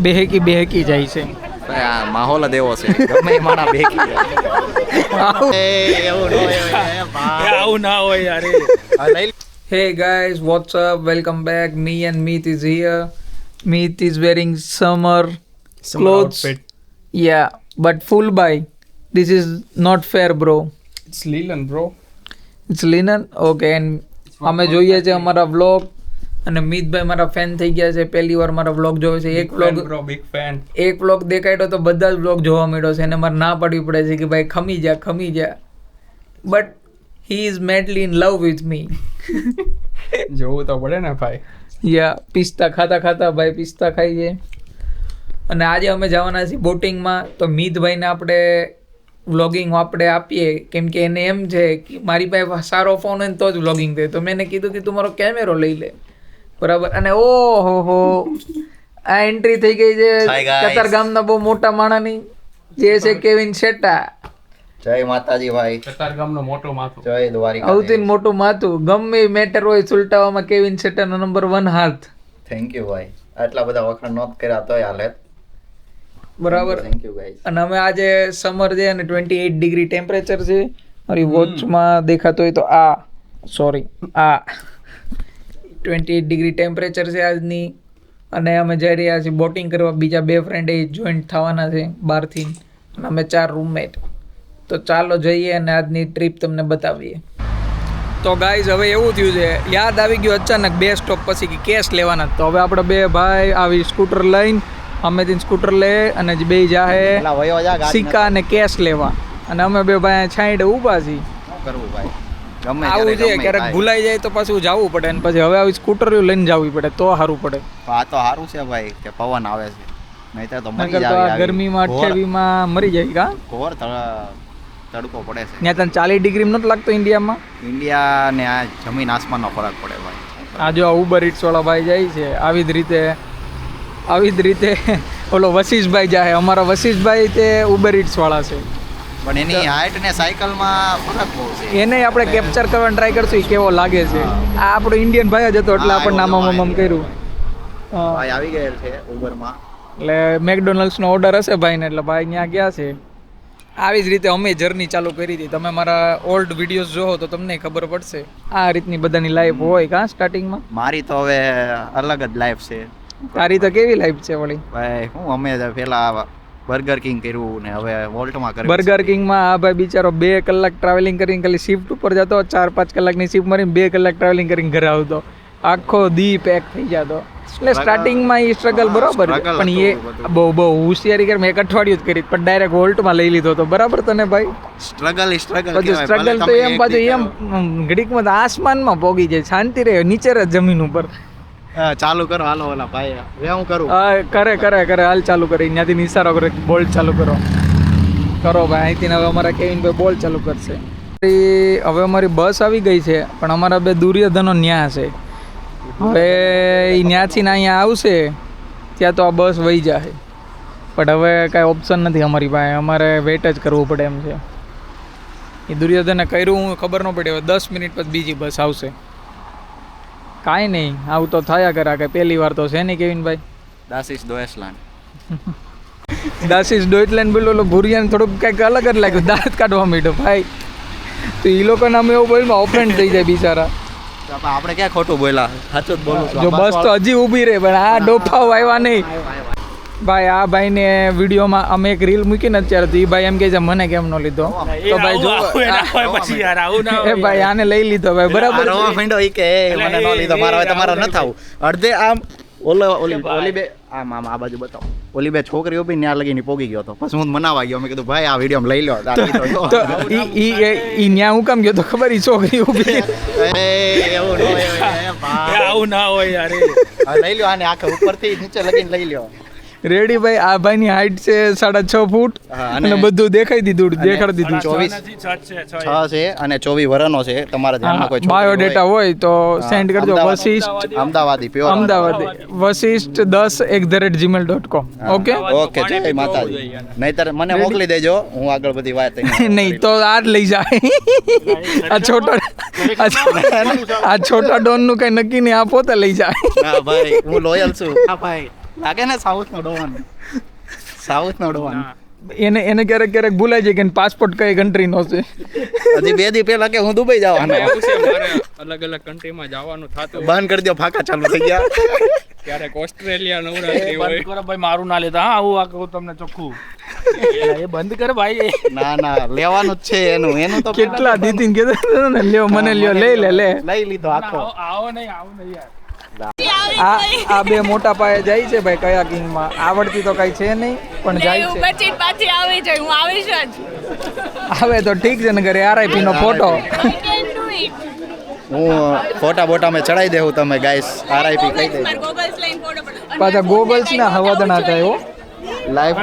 બેહકી જાય છે. આ માહોલ જ એવો છે ગમે એ માણા બેકી આવું ના હોય યાર. Hey guys, what's up? Welcome back. Me and Meet is here. Meet is wearing summer clothes. Outfit. Yeah, but full buy. This is not fair, bro. It's Leland, bro. It's linen. Okay, and અમે જોઈએ છે અમારા vlog અને મિતભાઈ મારા fan થઈ ગયા છે. પહેલી વાર મારા વ્લોગ જોવે છે. એક વ્લોગ Bro, big fan. એક વ્લોગ દેખાડ્યો તો બધા જ વ્લોગ જોવા મળ્યો છે અને મારે ના પાડવી પડે છે કે ભાઈ ખમી જા but he is madly in love with me. જોવું તો પડે ને ભાઈ. યા પિસ્તા ખાતા ભાઈ પિસ્તા ખાઈ છે. અને આજે અમે જવાના છીએ બોટિંગમાં. તો મિતભાઈને આપણે વ્લોગિંગ આપણે આપીએ કેમ કે એને એમ છે કે મારી પાસે સારો ફોન હોય ને તો જ વ્લોગિંગ થાય. તો મેં એને કીધું કે તું મારો કેમેરો લઈ લે, બરાબર. અને ઓહો હો આ એન્ટ્રી થઈ ગઈ છે કતારગામના બહુ મોટા માણાની, જે છે કેવિન શેટા. જય માતાજી ભાઈ, કતારગામનો મોટો માથું. જય દ્વારિકા. સૌથી મોટું માથું ગમે મેટર હોય સુલટાવામાં કેવિન શેટાનો નંબર 1 હાથ. થેન્ક યુ ભાઈ, આટલા બધા વખાણ નોટ કર્યા તોય હાલે. બરાબર. Thank you guys. અને અમે આજે સમર છે અને 28 ડિગ્રી ટેમ્પરેચર છે. મારી વોચમાં દેખાતો હોય તો આ 28 ડિગ્રી ટેમ્પરેચર છે આજની. અને અમે જઈ રહ્યા છીએ બોટિંગ કરવા. બીજા 2 ફ્રેન્ડ એ જોઈન્ટ થવાના છે બહારથી અને અમે 4 રૂમમેટ. તો ચાલો જઈએ અને આજની ટ્રીપ તમને બતાવીએ. તો ગાઈઝ હવે એવું થયું છે, યાદ આવી ગયું અચાનક 2 સ્ટોપ પછી કે કેશ લેવાના. તો હવે આપણે 2 ભાઈ આવી સ્કૂટર લઈને અમેથી સ્કૂટર લે અને બે જાહે સિક્કા અને કેશ લેવા. અને અમે 2 ભાઈ છાંયડે ઊભા છીએ. કરવું ભાઈ ગમે આવું છે ક્યારેક ભૂલાઈ જાય તો પાછું જવું પડે અને પછી હવે આવી સ્કૂટર લઈને જવી પડે તો સારું પડે. આ તો સારું છે ભાઈ કે પવન આવે છે, નહીંતર તો મરી નકર તો આ ગરમીમાં 28માં મરી જાય. કા ઘોર તડકો પડે છે. ત્યાં તને 40 ડિગ્રી નથી લાગતો ઇન્ડિયામાં? ઇન્ડિયા ને આ જમીન આસમાનનો ફરક પડે ભાઈ. આ જો આ ઉબર ઇટ્સ વાળા ભાઈ જાય છે. આવી જ રીતે ઓલો વશિષભાઈ જાય. અમારા વશિષભાઈ તે ઉબર ઇટ્સ વાળા છે. પણ એની હાઈટ ને સાયકલમાં ફરક બહુ છે. એને આપણે કેપ્ચર કરવાનો ટ્રાય કરશું એ કેવો લાગે છે. આ આપણો ઇન્ડિયન ભાઈ જ હતો એટલે આપણને નામમ કર્યું. ભાઈ આવી ગયેલ છે ઉબરમાં. એટલે મેકડોનલ્ડ્સનો ઓર્ડર હશે ભાઈને એટલે ભાઈ ત્યાં ગયા છે. આવી જ રીતે અમે જર્ની ચાલુ કરી હતી. તમે મારા ઓલ્ડ વિડીયોઝ જોવો તો તમને ખબર પડશે. આ રીતની બધાની લાઈફ હોય કાં સ્ટાર્ટિંગમાં. મારી તો હવે અલગ જ લાઈફ છે. તારી તો કેવી લાઈફ છે વળી? ભાઈ હું અમે પેલા બર્ગર કિંગ કર્યું ને હવે વોલ્ટમાં કર્યું. બર્ગર કિંગમાં આ ભાઈ બિચારો 2 કલાક ટ્રાવેલિંગ કરીને ખાલી શિફ્ટ ઉપર જતો, 4-5 કલાકની શિફ્ટ મારીને 2 કલાક ટ્રાવેલિંગ કરીને ઘરે આવતો. આખો દી પેક થઈ જતો. એટલે સ્ટાર્ટિંગમાં એ સ્ટ્રગલ બરોબર, પણ એ બહુ હોશિયારી કરી. મેં 1 અઠવાડિયું જ કરી પણ ડાયરેક્ટ વોલ્ટમાં લઈ લીધો હતો. બરાબર તને ભાઈ? સ્ટ્રગલ સ્ટ્રગલ તો એમ પાછું એમ ઘડીકમાં આસમાનમાં પોગી જાય. શાંતિ રહે નીચે જ જમીન ઉપર. ચાલુ કરો હાલો ઓલા ભાઈ. હવે હું કરું? કરે હાલ ચાલુ કરી. ત્યાંથી નિશારો કરે બોલ્ટ ચાલુ કરો ભાઈ. અહીંથી હવે અમારા કેવિનભાઈ બોલ્ટ ચાલુ કરશે. હવે અમારી બસ આવી ગઈ છે પણ અમારા 2 દુર્યોધનો ન્યા છે. હવે એ ન્યાથી અહીંયા આવશે ત્યાં તો આ બસ વહી જાય. પણ હવે કાંઈ ઓપ્શન નથી અમારી પાસે. અમારે વેઇટ જ કરવું પડે એમ છે. એ દુર્યોધને કર્યું ખબર ન પડી. હવે 10 મિનિટ પછી બીજી બસ આવશે. કાંઈ નહીં, આવું તો થયા કરા કે પહેલી વાર તો છે નહીં કેવિનભાઈ. દાસિસ ડોયસલેન્ડ બોલો ભૂરિયાને થોડુંક કંઈક અલગ જ લાગ્યું. દાંત કાઢવા માંડ્યો ભાઈ. તો એ લોકોને અમે એવું બોલમાં ઓફેન્ડ થઈ જાય બિચારા. આપણે ક્યાં ખોટું બોલ્યા? સાચું જ બોલું છું. જો બસ તો હજી ઊભી રહે પણ આ ડોફાઓ આવ્યા નહીં ભાઈ. આ ભાઈને વિડીયોમાં અમે એક રીલ મૂકીને અત્યારે તો એ ભાઈ એમ કહે છે મને કેમ ન લીધો. તો ભાઈ જો એ ભાઈ આને લઈ લીધો ભાઈ. બરાબર ફિંડો ઈ કે મને ન લીધો, મારા હવે તમારો ન થાવું. અડધે આમ ઓલી બે આમ આ બાજુ બતાવો. ઓલી 2 છોકરીઓ બી ન્યા લગીને પોગી ગયો હતો. પછી હું મનાવા ગયો. મેં કીધું ભાઈ આ વિડીયો લઈ લો. તો ઈ ન્યા હું કામ ગયો તો ખબર? ઈ છોકરી ઊભી. આવું ના હોય યાર. લઈ લ્યો આને આખે ઉપરથી નીચે લગીને લઈ લ્યો. રેડી ભાઈ. આ ભાઈની હાઈટ છે 6.5 ફૂટ અને બધું દેખાડી દીધું. 24 છે અને 24 વર્ષનો છે. તમારા ધ્યાનમાં કોઈ બાયોડેટા હોય તો સેન્ડ કરજો. વશિષ્ઠ અમદાવાદી પ્યોર અમદાવાદી washist10@gmail.com. ઓકે જય માતાજી. નહીતર મને મોકલી દેજો, હું આગળ બધી વાત નહીં તો આ જ લઈ જાય. આ છોટા ડોન નું કઈ નક્કી નહીં. આ પોતે લઈ જાય. ભાઈ હું લોયલ છું. હા ભાઈ લાગે ને સાઉથ નો ડોન. સાઉથ નો ડોન. એને ક્યારેક ક્યારેક ભૂલાઈ જાય કે પાસપોર્ટ કઈ કન્ટ્રીનો છે. હજી 2 દી પહેલા કે હું દુબઈ જવાનો. એવું છે મારે અલગ અલગ કન્ટ્રીમાં જવાનું થતું બંધ કરી દો, ફાકા ચાલુ થઈ ગયા. ક્યારેક ઓસ્ટ્રેલિયા નવરાત્રી હોય. બંધ કરો ભાઈ, મારું ના લેતા. હા આવું આ કહું તમને ચોખ્ખું. એ બંધ કર ભાઈ. ના ના, લેવાનું જ છે એનું તો કેટલા દીદી ને કીધું ને લ્યો મને લ્યો લઈ લે લઈ લીધો આખો. આવો નહીં યાર. આ બે મોટા પાયે જાય છે ભાઈ કયાકિંગમાં. આવડતી તો કઈ છે નહીં પણ જાય છે. પછી પાછી આવી જાય, હું આવીશ જ. આવે તો ઠીક છે ને ઘરે આરઆઈપી નો photo. I can do it. હું ફોટા બોટા મેં ચડાઈ દેવું તમે ગાઈસ. આરઆઈપી કહી દે. મારા goggles લઈને photo પડાવો. પાછા ગોગલ્સ ના હવાદણા થાય હો. લાઈવ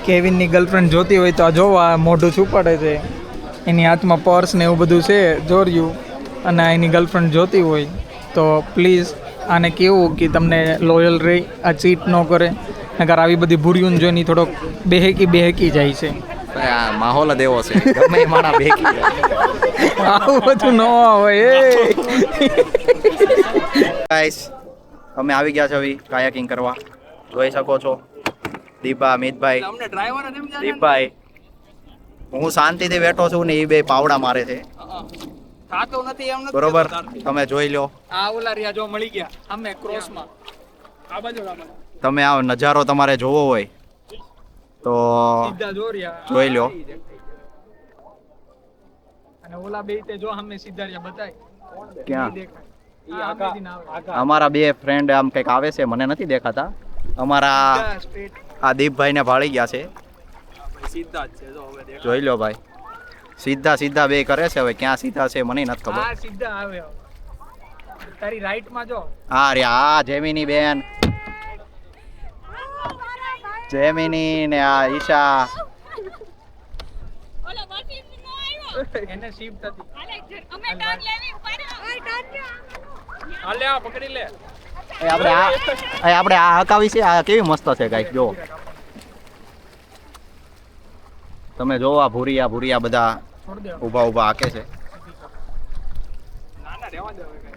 કેવિન ની ગર્લફ્રેન્ડ જોતી હોય તો આ જોવા મોઢું છુપાડે છે. એની હાથમાં પર્સ ને એવું બધું છે જોર્યું, અને એની ગર્લફ્રેન્ડ જોતી હોય તો પ્લીઝ આને કેવું કે તમને લોયલ રહી, આ ચીટ ન કરે. નકર આવી બધી ભૂરીઓને જોઈને ઈ થોડોક બેહેકી જાય છે. આ માહોલ જ એવો છે, ગમે એ માણા ભેગી જાય. આવું બધું ન હોય. ગાઈસ અમે આવી ગયા છે હવે કાયાકિંગ કરવા. જોઈ શકો છો દીપા, અમિતભાઈ, દીપભાઈ. હું શાંતિથી બેઠો છું ને એ બે પાવડા મારે છે. થાતો નથી એમ નથી. બરોબર, તમે જોઈ લો. આ ઓલા રહ્યા જો મળી ગયા અમે ક્રોસમાં. આ બાજુ તમે આ નજારો તમારે જોવો હોય તો સીધા જો રહ્યા. જોઈ લો. અને ઓલા બે તે જો અમે સીધા રહ્યા બતાય. ક્યાં ઈ આખા આવે. અમારા બે ફ્રેન્ડ આમ કંઈક આવે છે, મને નથી દેખાતા. અમારા આ દીપભાઈને ભાળી ગયા છે. સીધા જ છે જો હવે દેખ. જોઈ લો ભાઈ, સીધા બે કરે છે. હવે ક્યાં સીધા છે મને નથી ખબર. આ સીધા આવે. તારી રાઈટ માં જો. હા રે, આ જેમિની બેન, જેમિની ને આ ઈશા. ઓલો બાકી નો આવ્યો. એને શિફ્ટ હતી. હાલે અમે ટર્ન લેવી ઉપર. ઓય ટર્ન. હાલે આ પકડી લે. આપણે આ હકાવી છે. આ કેવી મસ્ત છે ગાઈસ, જો તમે જો. આ ભૂરિયા બધા છોડ દે. ઊભા હાકે છે. ના ના રહેવા દે હવે.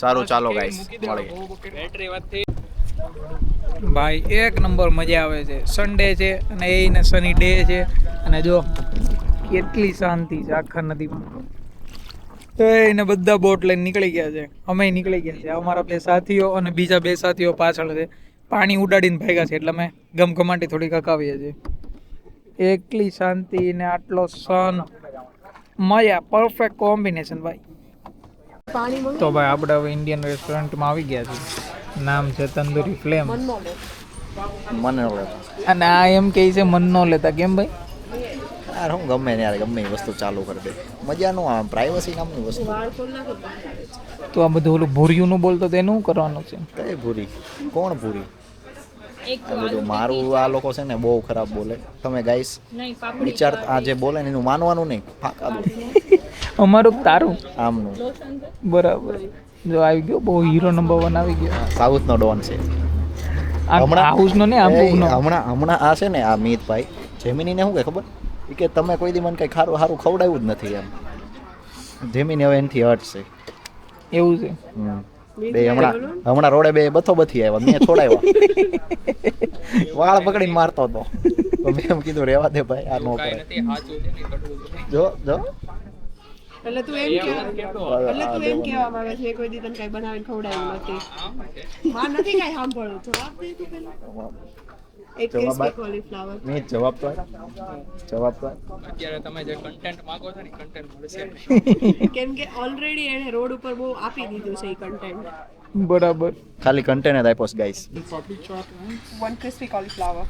સારું ચાલો ગાઈસ, મૂકી દે મળીએ. બહુ બેટરી વધતી. ભાઈ એક નંબર મજા આવે છે. સન્ડે છે અને એને સની ડે છે, અને જો કેટલી શાંતિ છે આખા નદીમાં. એને બધા બોટ લઈને નીકળી ગયા છે, અમે નીકળી ગયા છે. અમારા બે સાથીઓ અને બીજા બે સાથીઓ પાછળ છે. પાણી ઉડાડીને ભાગ્યા છે એટલે અમે ગમગમાટી થોડીક હકાવીએ છીએ. એકલી શાંતિ ને આટલો સન, મજા, પરફેક્ટ કોમ્બિનેશન ભાઈ. તો ભાઈ આપણે હવે ઇન્ડિયન રેસ્ટોરન્ટમાં આવી ગયા છે. નામ છે તંદૂરી ફ્લેમ. મને અને આ એમ કહે છે મન ન લેતા. કેમ ભાઈ? યાર હું ગમે ને યાર, ગમે એ વસ્તુ ચાલુ કરી દે. મજા નો આવે, પ્રાઇવસી નામની વસ્તુ. તો આ બધું ઓલું ભૂરિયુંનું બોલતો તો એનું કરવાનું છે. કઈ ભૂરી? કોણ ભૂરી? આ બધું મારું આ લોકો છે ને બહુ ખરાબ બોલે. તમે ગાઈસ નહીં પાપડી. વિચાર, આ જે બોલે ને એનું માનવાનું નહીં, ફાંકા દો અમારું તારું આમનું. બરાબર. જો આવી ગયો બહુ હીરો નંબર 1 આવી ગયો. સાઉથ નો ડોન છે. આ હાઉસનો ને આંબુનો. હમણાં આ છે ને આ મીતભાઈ જેમિનીને શું કે ખબર? ઈ કે તમે કોઈ દી મને કઈ સારું ખવડાવ્યું જ નથી એમ. જેમિની હવે એનથી હટ છે. એવું છે. બે હમણાં રોડે બે બથો બથી આવ્યા, મેં છોડાવ્યા. વાળ પકડીને મારતો હતો. તો મેં એમ કીધું રેવા દે ભાઈ, આ નો કાઈ કરે. નથી સાચું છે નહીં કટવું છે. જો એટલે તું એમ કહેવા માંગે છે કોઈ દી તને કઈ બનાવીને ખવડાવ્યું નથી. માં નથી કઈ સાંભળવું. જવાબ દે તું પહેલા. એક crispy cauliflower. મેં જવાબ તો અત્યારે તમે જે કન્ટેન્ટ માંગો છો ને કન્ટેન્ટ મળશે. કેમ કે ઓલરેડી એને રોડ ઉપર બહુ આપી દીધું છે એ કન્ટેન્ટ. બરાબર. ખાલી કન્ટેનર આપ્યો છે guys. One crispy cauliflower.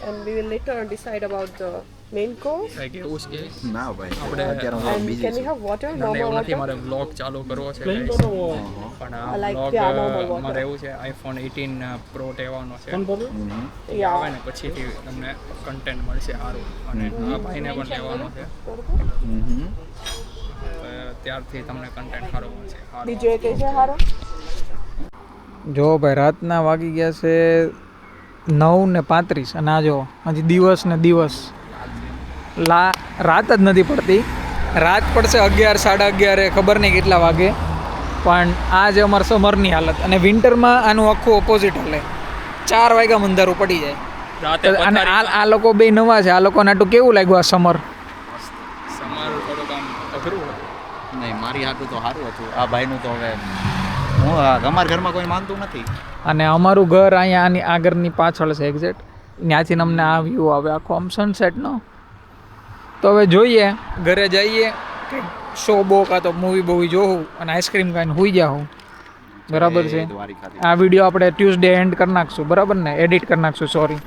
And we will later on decide about the main course. કઈક એવું છે કે ના ભાઈ, આપણે અત્યારે હું And બીજી can we છું. have water? ના, Normal એવું નથી, water? મારે વ્લોગ ચાલુ કરવો છે guys. પણ આ like vlog yeah, normal water. મારે એવું છે iPhone 18 Pro લેવાનો છે. હમ. આવે Yeah. ને પછીથી તમને કન્ટેન્ટ મળશે સારું. અને આ ભાઈને પણ લેવાનો છે. હમ. તો ત્યારથી તમને કન્ટેન્ટ સારું મળશે. સારું. બીજો એક છે હારો. જો ભાઈ રાતના વાગી ગયા છે 9:35 અને આ જો હજી દિવસ ને દિવસ. રાત જ નથી પડતી. રાત પડશે 11, 11:30, ખબર નહીં કેટલા વાગે. પણ આ જે અમારા સમરની હાલત અને વિન્ટરમાં આનું આખું ઓપોઝિટ હાલે 4 વાગ્યા અંધારું પડી જાય રાતે અને આ લોકો બે નવા છે આ લોકોને આટલું કેવું લાગ્યું આ સમર તમારું થોડુંક આમ અઘરું હોય. નહીં મારી હાટું તો સારું હતું આ ભાઈનું તો હવે હું અમારા ઘરમાં કોઈ માનતું નથી. અને અમારું ઘર અહીંયા આની આગળની પાછળ છે એક્ઝેક્ટ ત્યાંથી અમને આ વ્યૂ આવે આખો આમ સનસેટનો. તો હવે જોઈએ ઘરે જઈએ કંઈક શો બો કાં તો મૂવી બૂવી જોઉં અને આઈસ્ક્રીમ ખાઈને સૂઈ જાઉં. બરાબર છે. દ્વારિકાથી. આ વિડીયો આપણે ટ્યુઝડે એન્ડ કરી નાખશું બરાબર ને એડિટ કરી નાખશું સોરી.